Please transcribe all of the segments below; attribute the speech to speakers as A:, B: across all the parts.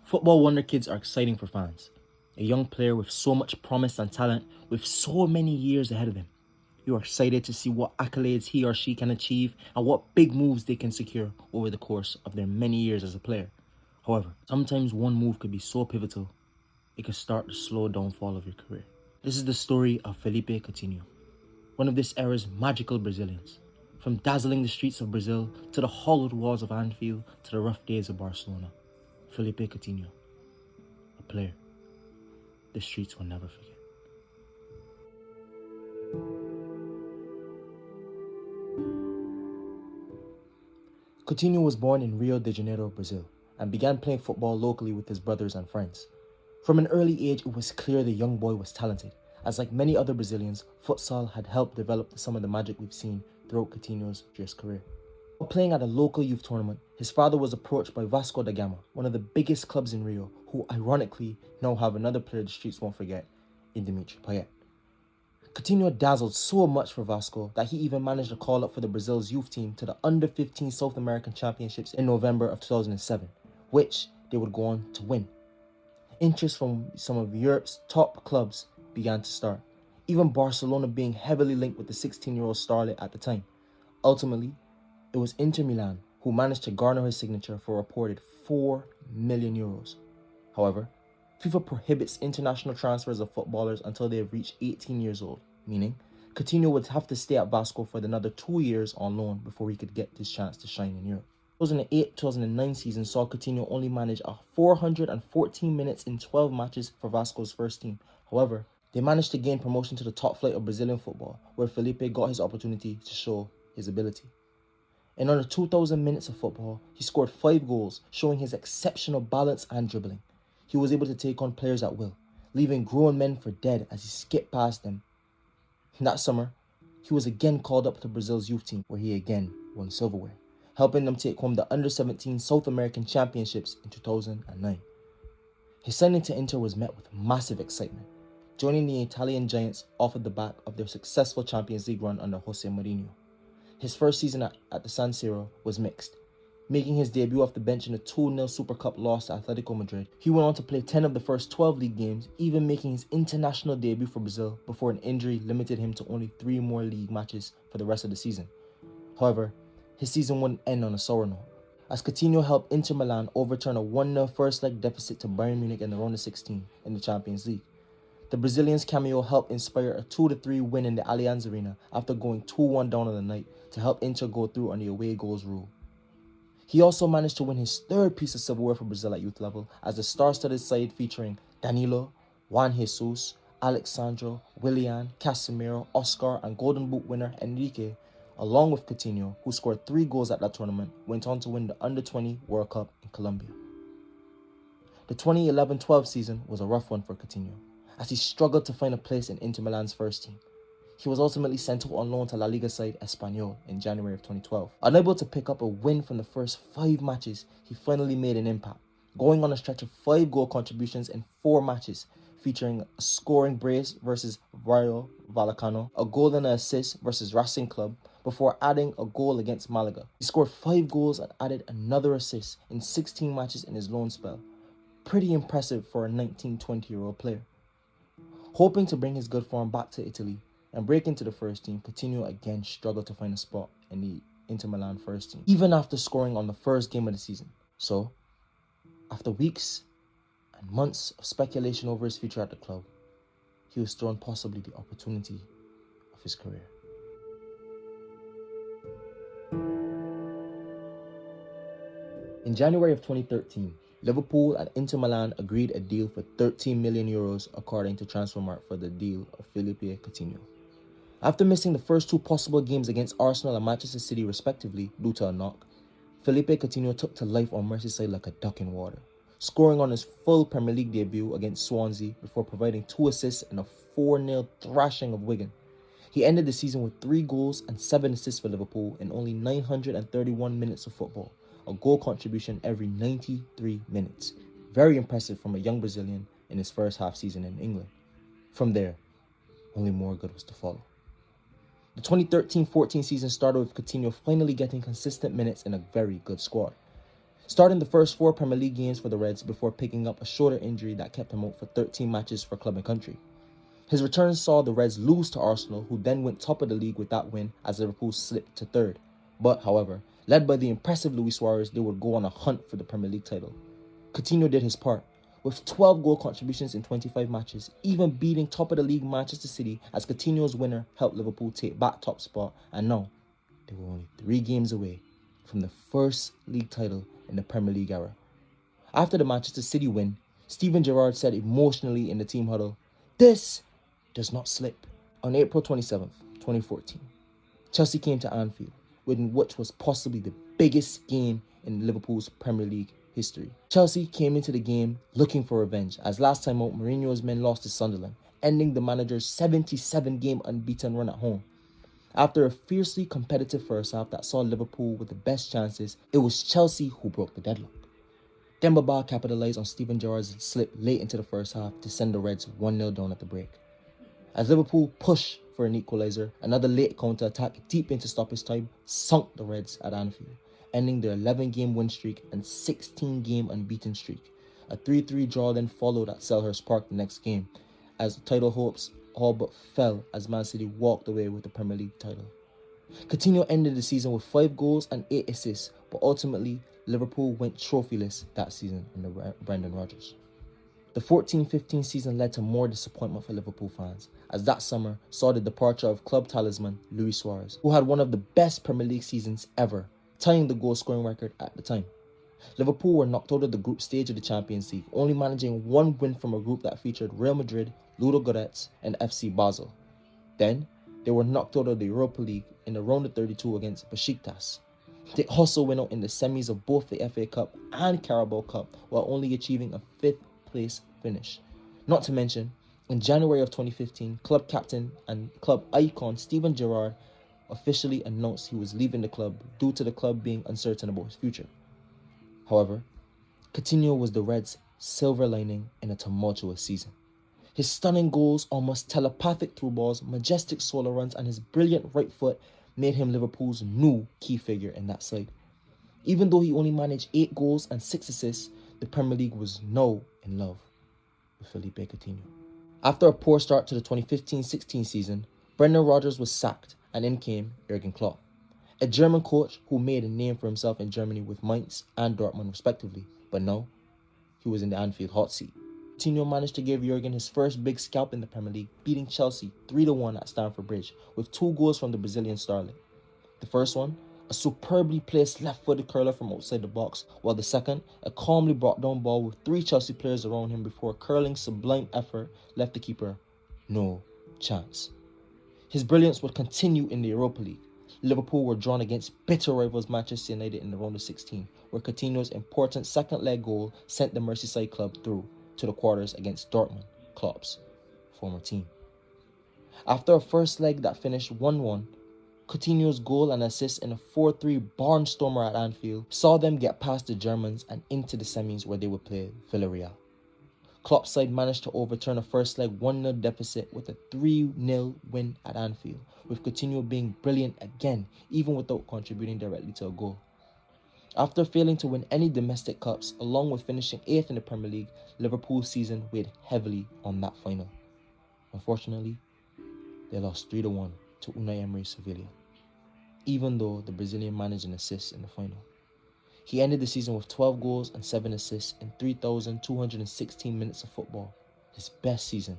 A: Football Wonderkids are exciting for fans. A young player with so much promise and talent, with so many years ahead of him. You are excited to see what accolades he or she can achieve and what big moves they can secure over the course of their many years as a player. However, sometimes one move could be so pivotal, it could start the slow downfall of your career. This is the story of Phillipe Coutinho, one of this era's magical Brazilians. From dazzling the streets of Brazil to the hollowed walls of Anfield to the rough days of Barcelona, Phillipe Coutinho, a player the streets will never forget. Coutinho was born in Rio de Janeiro, Brazil, and began playing football locally with his brothers and friends. From an early age, it was clear the young boy was talented, as like many other Brazilians, futsal had helped develop some of the magic we've seen throughout Coutinho's career. While playing at a local youth tournament, his father was approached by Vasco da Gama, one of the biggest clubs in Rio, who ironically now have another player the streets won't forget, in Dimitri Payet. Coutinho dazzled so much for Vasco that he even managed to call up for the Brazil's youth team to the Under-15 South American Championships in November of 2007, which they would go on to win. Interest from some of Europe's top clubs began to start, even Barcelona being heavily linked with the 16-year-old starlet at the time. Ultimately, it was Inter Milan who managed to garner his signature for a reported €4 million. However, FIFA prohibits international transfers of footballers until they have reached 18 years old, meaning Coutinho would have to stay at Vasco for another 2 years on loan before he could get this chance to shine in Europe. 2008-2009 season saw Coutinho only manage 414 minutes in 12 matches for Vasco's first team. However, they managed to gain promotion to the top flight of Brazilian football, where Phillipe got his opportunity to show his ability. In under 2,000 minutes of football, he scored 5 goals, showing his exceptional balance and dribbling. He was able to take on players at will, leaving grown men for dead as he skipped past them. That summer, he was again called up to Brazil's youth team, where he again won silverware, helping them take home the Under-17 South American Championships in 2009. His signing to Inter was met with massive excitement, joining the Italian Giants off of the back of their successful Champions League run under Jose Mourinho. His first season at the San Siro was mixed, making his debut off the bench in a 2-0 Super Cup loss to Atletico Madrid. He went on to play 10 of the first 12 league games, even making his international debut for Brazil before an injury limited him to only 3 more league matches for the rest of the season. However, his season wouldn't end on a sour note, as Coutinho helped Inter Milan overturn a 1-0 first leg deficit to Bayern Munich in the round of 16 in the Champions League. The Brazilian's cameo helped inspire a 2-3 win in the Allianz Arena after going 2-1 down on the night to help Inter go through on the away goals rule. He also managed to win his 3rd piece of silverware for Brazil at youth level as the star-studded side featuring Danilo, Juan Jesus, Alexandro, Willian, Casemiro, Oscar and Golden Boot winner Enrique, along with Coutinho, who scored 3 goals at that tournament, went on to win the Under-20 World Cup in Colombia. The 2011-12 season was a rough one for Coutinho, as he struggled to find a place in Inter Milan's first team. He was ultimately sent out on loan to La Liga side Espanyol in January of 2012. Unable to pick up a win from the first 5 matches, he finally made an impact, going on a stretch of 5 goal contributions in 4 matches, featuring a scoring brace versus Rayo Vallecano, a goal and an assist versus Racing Club, before adding a goal against Malaga. He scored 5 goals and added another assist in 16 matches in his loan spell. Pretty impressive for a 19-20-year-old player. Hoping to bring his good form back to Italy and break into the first team, Coutinho again struggled to find a spot in the Inter Milan first team, even after scoring on the first game of the season. So, after weeks and months of speculation over his future at the club, he was thrown possibly the opportunity of his career. In January of 2013, Liverpool and Inter Milan agreed a deal for €13 million according to Transfermarkt for the deal of Phillipe Coutinho. After missing the first 2 possible games against Arsenal and Manchester City respectively due to a knock, Phillipe Coutinho took to life on Merseyside like a duck in water, scoring on his full Premier League debut against Swansea before providing 2 assists in a 4-0 thrashing of Wigan. He ended the season with 3 goals and 7 assists for Liverpool in only 931 minutes of football, a goal contribution every 93 minutes. Very impressive from a young Brazilian in his first half season in England. From there, only more good was to follow. The 2013-14 season started with Coutinho finally getting consistent minutes in a very good squad. starting the first 4 Premier League games for the Reds before picking up a shoulder injury that kept him out for 13 matches for club and country. His return saw the Reds lose to Arsenal, who then went top of the league with that win as Liverpool slipped to third. But, however, led by the impressive Luis Suarez, they would go on a hunt for the Premier League title. Coutinho did his part, with 12 goal contributions in 25 matches, even beating top of the league Manchester City as Coutinho's winner helped Liverpool take back top spot, and now they were only 3 games away from the first league title in the Premier League era. After the Manchester City win, Steven Gerrard said emotionally in the team huddle, "This does not slip." On April 27th, 2014, Chelsea came to Anfield, which was possibly the biggest game in Liverpool's Premier League history. Chelsea came into the game looking for revenge, as last time out Mourinho's men lost to Sunderland, ending the manager's 77-game unbeaten run at home. After a fiercely competitive first half that saw Liverpool with the best chances, it was Chelsea who broke the deadlock. Demba Ba capitalised on Steven Gerrard's slip late into the first half to send the Reds 1-0 down at the break. As Liverpool pushed for an equaliser, another late counter-attack deep into stoppage time sunk the Reds at Anfield, ending their 11-game win streak and 16-game unbeaten streak. A 3-3 draw then followed at Selhurst Park the next game, as title hopes all but fell as Man City walked away with the Premier League title. Coutinho ended the season with 5 goals and 8 assists, but ultimately Liverpool went trophyless that season under Brendan Rodgers. The 14-15 season led to more disappointment for Liverpool fans, as that summer saw the departure of club talisman Luis Suarez, who had one of the best Premier League seasons ever, tying the goal-scoring record at the time. Liverpool were knocked out of the group stage of the Champions League, only managing 1 win from a group that featured Real Madrid, Ludogorets, and FC Basel. Then, they were knocked out of the Europa League in the round of 32 against Besiktas. They also went out in the semis of both the FA Cup and Carabao Cup, while only achieving a 5th place finish. Not to mention, in January of 2015, club captain and club icon Steven Gerrard officially announced he was leaving the club due to the club being uncertain about his future. However, Coutinho was the Reds' silver lining in a tumultuous season. His stunning goals, almost telepathic through balls, majestic solo runs, and his brilliant right foot made him Liverpool's new key figure in that side. Even though he only managed 8 goals and 6 assists, the Premier League was now in love with Phillipe Coutinho. After a poor start to the 2015-16 season, Brendan Rodgers was sacked and in came Jurgen Klopp, a German coach who made a name for himself in Germany with Mainz and Dortmund respectively, but now he was in the Anfield hot seat. Coutinho managed to give Jurgen his first big scalp in the Premier League, beating Chelsea 3-1 at Stamford Bridge, with 2 goals from the Brazilian starlet. The first one, a superbly placed left-footed curler from outside the box, while the second, a calmly brought down ball with 3 Chelsea players around him before a curling sublime effort left the keeper no chance. His brilliance would continue in the Europa League. Liverpool were drawn against bitter rivals Manchester United in the round of 16, where Coutinho's important second leg goal sent the Merseyside club through to the quarters against Dortmund, Klopp's former team. After a first leg that finished 1-1, Coutinho's goal and assist in a 4-3 barnstormer at Anfield saw them get past the Germans and into the semis where they would play Villarreal. Klopp's side managed to overturn a first leg 1-0 deficit with a 3-0 win at Anfield, with Coutinho being brilliant again, even without contributing directly to a goal. After failing to win any domestic cups, along with finishing 8th in the Premier League, Liverpool's season weighed heavily on that final. Unfortunately, they lost 3-1 to Unai Emery's Sevilla, even though the Brazilian managed an assist in the final. He ended the season with 12 goals and 7 assists in 3,216 minutes of football, his best season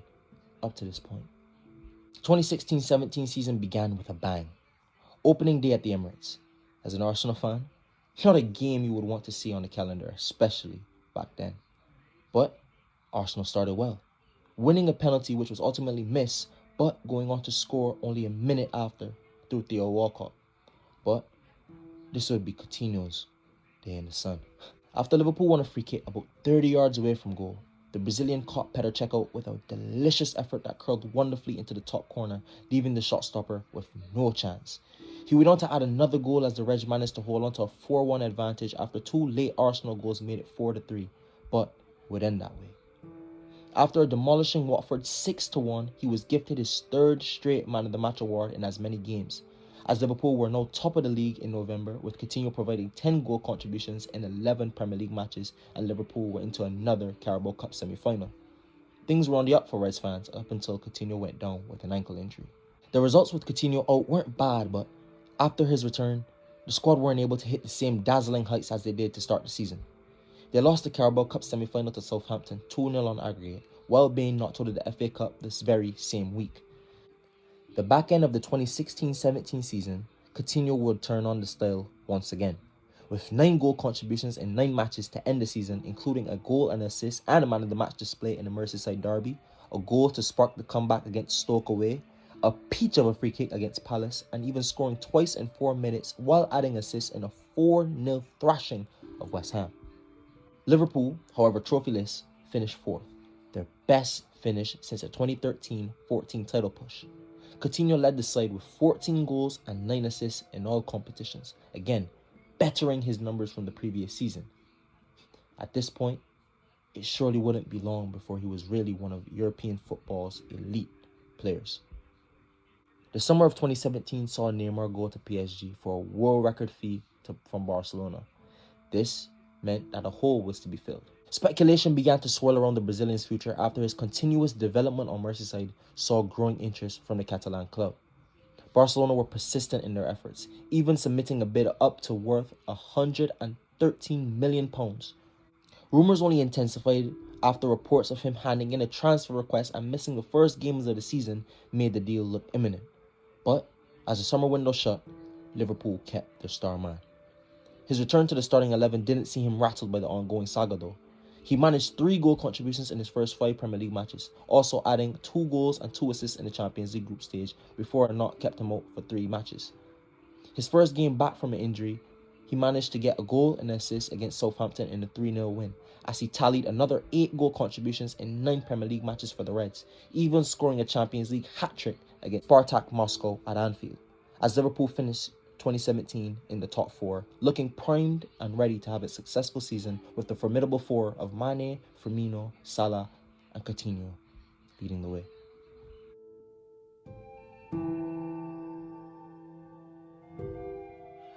A: up to this point. The 2016-17 season began with a bang. Opening day at the Emirates. As an Arsenal fan, not a game you would want to see on the calendar, especially back then. But Arsenal started well, winning a penalty which was ultimately missed, but going on to score only a minute after through Theo Walcott. But this would be Coutinho's day in the sun. After Liverpool won a free kick about 30 yards away from goal, the Brazilian caught Petr Cech out with a delicious effort that curled wonderfully into the top corner, leaving the shot stopper with no chance. He went on to add another goal as the Reds managed to hold on to a 4-1 advantage after 2 late Arsenal goals made it 4-3, but would end that way. After demolishing Watford 6-1, he was gifted his 3rd straight Man of the Match award in as many games. as Liverpool were now top of the league in November, with Coutinho providing 10 goal contributions in 11 Premier League matches, and Liverpool were into another Carabao Cup semi-final. Things were on the up for Reds fans up until Coutinho went down with an ankle injury. The results with Coutinho out weren't bad, but after his return, the squad weren't able to hit the same dazzling heights as they did to start the season. They lost the Carabao Cup semi-final to Southampton 2-0 on aggregate, while being knocked out of the FA Cup this very same week. The back end of the 2016-17 season, Coutinho would turn on the style once again, with 9 goal contributions in 9 matches to end the season, including a goal and assist and a man of the match display in the Merseyside derby, a goal to spark the comeback against Stoke away, a peach of a free kick against Palace, and even scoring twice in 4 minutes while adding assists in a 4-0 thrashing of West Ham. Liverpool, however trophyless, finished 4th, their best finish since a 2013-14 title push. Coutinho led the side with 14 goals and 9 assists in all competitions, again, bettering his numbers from the previous season. At this point, it surely wouldn't be long before he was really one of European football's elite players. The summer of 2017 saw Neymar go to PSG for a world record fee from Barcelona. This meant that a hole was to be filled. Speculation began to swirl around the Brazilian's future after his continuous development on Merseyside saw growing interest from the Catalan club. Barcelona were persistent in their efforts, even submitting a bid up to worth £113 million. Rumours only intensified after reports of him handing in a transfer request and missing the first games of the season made the deal look imminent. But as the summer window shut, Liverpool kept their star man. His return to the starting 11 didn't see him rattled by the ongoing saga though. He managed 3 goal contributions in his first 5 Premier League matches, also adding 2 goals and 2 assists in the Champions League group stage before a knock kept him out for 3 matches. His first game back from an injury, he managed to get a goal and an assist against Southampton in a 3-0 win, as he tallied another 8 goal contributions in 9 Premier League matches for the Reds, even scoring a Champions League hat-trick against Spartak Moscow at Anfield, as Liverpool finished 2017 in the top 4, looking primed and ready to have a successful season with the formidable 4 of Mane, Firmino, Salah and Coutinho leading the way.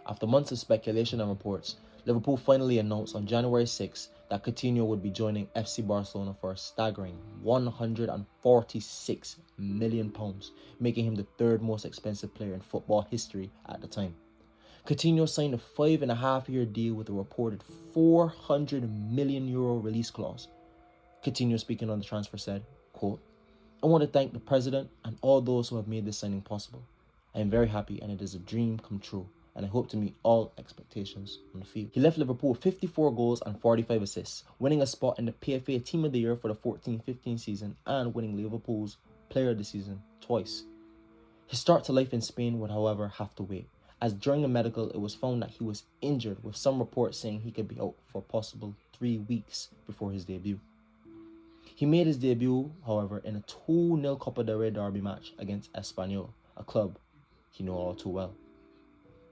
A: After months of speculation and reports, Liverpool finally announced on January 6 that Coutinho would be joining FC Barcelona for a staggering £146 million, making him the 3rd most expensive player in football history at the time. Coutinho signed a 5.5-year deal with a reported €400 million release clause. Coutinho, speaking on the transfer, said, quote, "I want to thank the president and all those who have made this signing possible. I am very happy and it is a dream come true, and I hope to meet all expectations on the field." He left Liverpool with 54 goals and 45 assists, winning a spot in the PFA Team of the Year for the 14-15 season and winning Liverpool's Player of the Season twice. His start to life in Spain would, however, have to wait, as during a medical it was found that he was injured, with some reports saying he could be out for a possible 3 weeks before his debut. He made his debut, however, in a 2-0 Copa del Rey derby match against Espanyol, a club he knew all too well.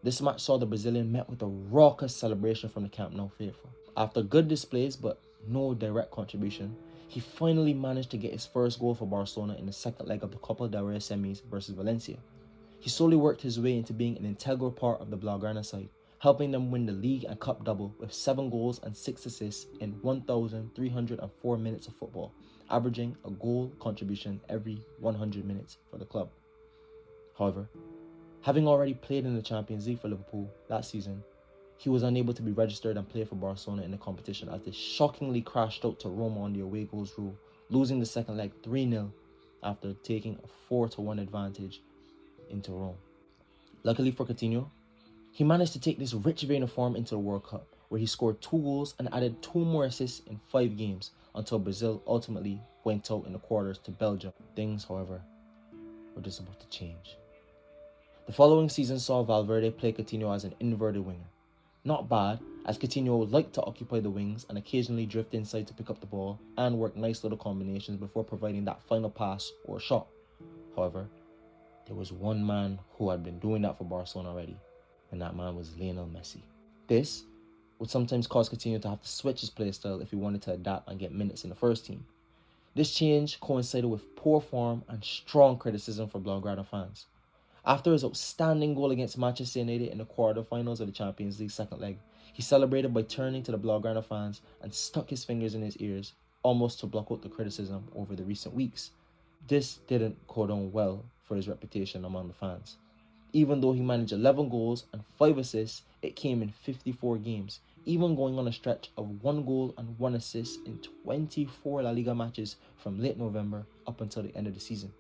A: This match saw the Brazilian met with a raucous celebration from the Camp Nou faithful. After good displays but no direct contribution, he finally managed to get his first goal for Barcelona in the second leg of the Copa del Rey semis versus Valencia. He slowly worked his way into being an integral part of the Blaugrana side, helping them win the league and cup double with 7 goals and 6 assists in 1,304 minutes of football, averaging a goal contribution every 100 minutes for the club. However, having already played in the Champions League for Liverpool that season, he was unable to be registered and play for Barcelona in the competition as they shockingly crashed out to Roma on the away goals rule, losing the second leg 3-0 after taking a 4-1 advantage into Rome. Luckily for Coutinho, he managed to take this rich vein of form into the World Cup, where he scored 2 goals and added 2 more assists in 5 games until Brazil ultimately went out in the quarters to Belgium. Things, however, were just about to change. The following season saw Valverde play Coutinho as an inverted winger. Not bad, as Coutinho liked to occupy the wings and occasionally drift inside to pick up the ball and work nice little combinations before providing that final pass or shot. However, there was one man who had been doing that for Barcelona already, and that man was Lionel Messi. This would sometimes cause Coutinho to have to switch his play style if he wanted to adapt and get minutes in the first team. This change coincided with poor form and strong criticism for Blaugrana fans, After his outstanding goal against Manchester United in the quarterfinals of the Champions League second leg, he celebrated by turning to the Blaugrana fans and stuck his fingers in his ears, almost to block out the criticism over the recent weeks. This didn't go down well for his reputation among the fans. Even though he managed 11 goals and 5 assists, it came in 54 games, even going on a stretch of 1 goal and 1 assist in 24 La Liga matches from late November up until the end of the season.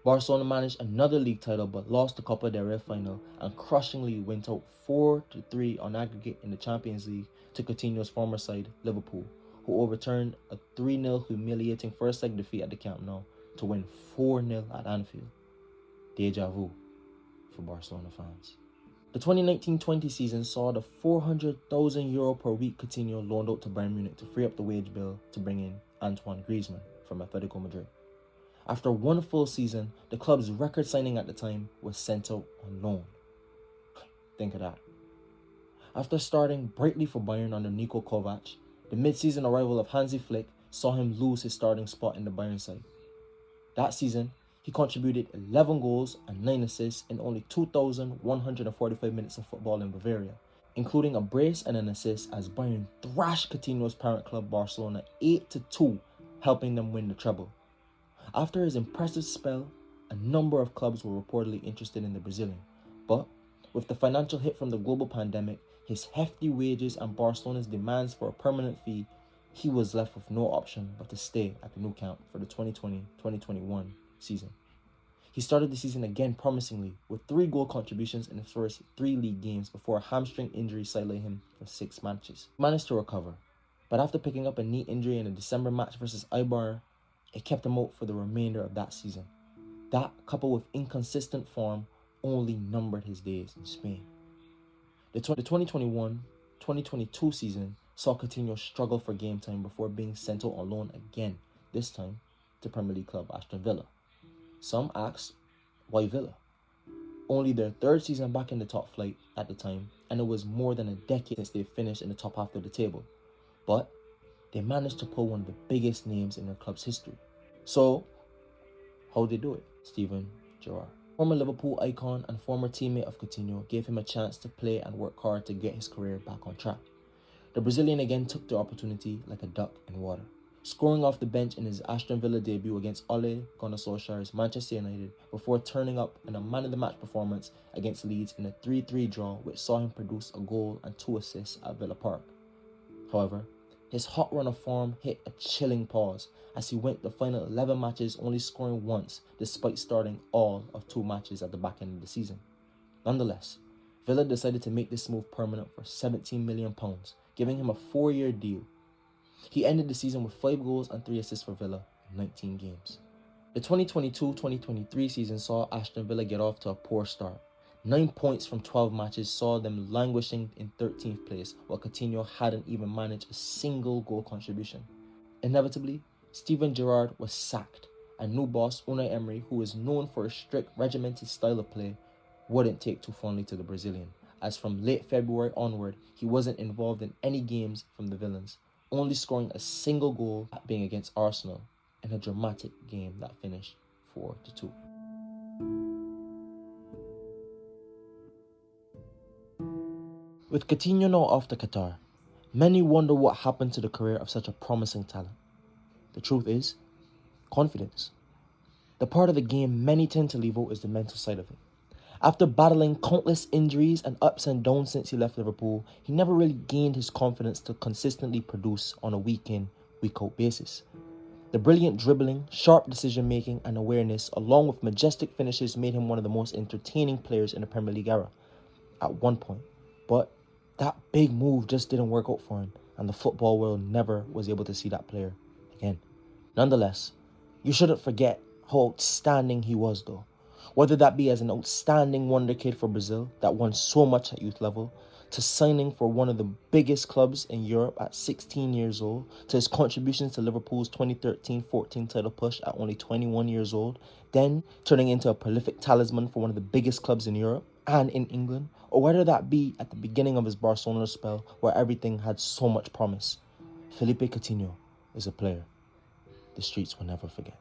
A: Barcelona managed another league title but lost the Copa del Rey final and crushingly went out 4-3 on aggregate in the Champions League to Coutinho's former side, Liverpool, who overturned a 3-0 humiliating first leg defeat at the Camp Nou to win 4-0 at Anfield. Deja vu for Barcelona fans. The 2019-20 season saw the €400,000 per week Coutinho loaned out to Bayern Munich to free up the wage bill to bring in Antoine Griezmann from Atletico Madrid. After one full season, the club's record signing at the time was sent out on loan. Think of that. After starting brightly for Bayern under Niko Kovac, the mid-season arrival of Hansi Flick saw him lose his starting spot in the Bayern side. That season, he contributed 11 goals and 9 assists in only 2,145 minutes of football in Bavaria, including a brace and an assist as Bayern thrashed Coutinho's parent club Barcelona 8-2, helping them win the treble. After his impressive spell, a number of clubs were reportedly interested in the Brazilian, but with the financial hit from the global pandemic, his hefty wages and Barcelona's demands for a permanent fee, he was left with no option but to stay at the Nou Camp for the 2020-2021 season. He started the season again promisingly with 3 goal contributions in his first 3 league games before a hamstring injury sidelined him for 6 matches. He managed to recover, but after picking up a knee injury in a December match versus Eibar, it kept him out for the remainder of that season. That, coupled with inconsistent form, only numbered his days in Spain. The 2021-2022 season saw Coutinho struggle for game time before being sent out on loan again, this time to Premier League club Aston Villa. Some asked, why Villa? Only their 3rd season back in the top flight at the time, and it was more than a decade since they finished in the top half of the table. But they managed to pull one of the biggest names in their club's history. So, how did they do it? Steven Gerrard, former Liverpool icon and former teammate of Coutinho, gave him a chance to play and work hard to get his career back on track. The Brazilian again took the opportunity like a duck in water, scoring off the bench in his Aston Villa debut against Ole Gunnar Solskjaer's Manchester United before turning up in a man-of-the-match performance against Leeds in a 3-3 draw which saw him produce a goal and 2 assists at Villa Park. However, his hot run of form hit a chilling pause as he went the final 11 matches only scoring once despite starting all of 2 matches at the back end of the season. Nonetheless, Villa decided to make this move permanent for £17 million, giving him a 4-year deal. He ended the season with 5 goals and 3 assists for Villa in 19 games. The 2022-2023 season saw Aston Villa get off to a poor start. 9 points from 12 matches saw them languishing in 13th place, while Coutinho hadn't even managed a single goal contribution. Inevitably, Steven Gerrard was sacked, and new boss Unai Emery, who is known for a strict, regimented style of play, wouldn't take too fondly to the Brazilian, as from late February onward, he wasn't involved in any games from the Villains, only scoring a single goal, that being against Arsenal, in a dramatic game that finished 4-2. With Coutinho now off to Qatar, many wonder what happened to the career of such a promising talent. The truth is, confidence. The part of the game many tend to leave out is the mental side of it. After battling countless injuries and ups and downs since he left Liverpool, he never really gained his confidence to consistently produce on a week-in, week-out basis. The brilliant dribbling, sharp decision-making and awareness, along with majestic finishes, made him one of the most entertaining players in the Premier League era at one point. But that big move just didn't work out for him, and the football world never was able to see that player again. Nonetheless, you shouldn't forget how outstanding he was though. Whether that be as an outstanding wonderkid for Brazil that won so much at youth level, to signing for one of the biggest clubs in Europe at 16 years old, to his contributions to Liverpool's 2013-14 title push at only 21 years old, then turning into a prolific talisman for one of the biggest clubs in Europe and in England, or whether that be at the beginning of his Barcelona spell where everything had so much promise, Phillipe Coutinho is a player the streets will never forget.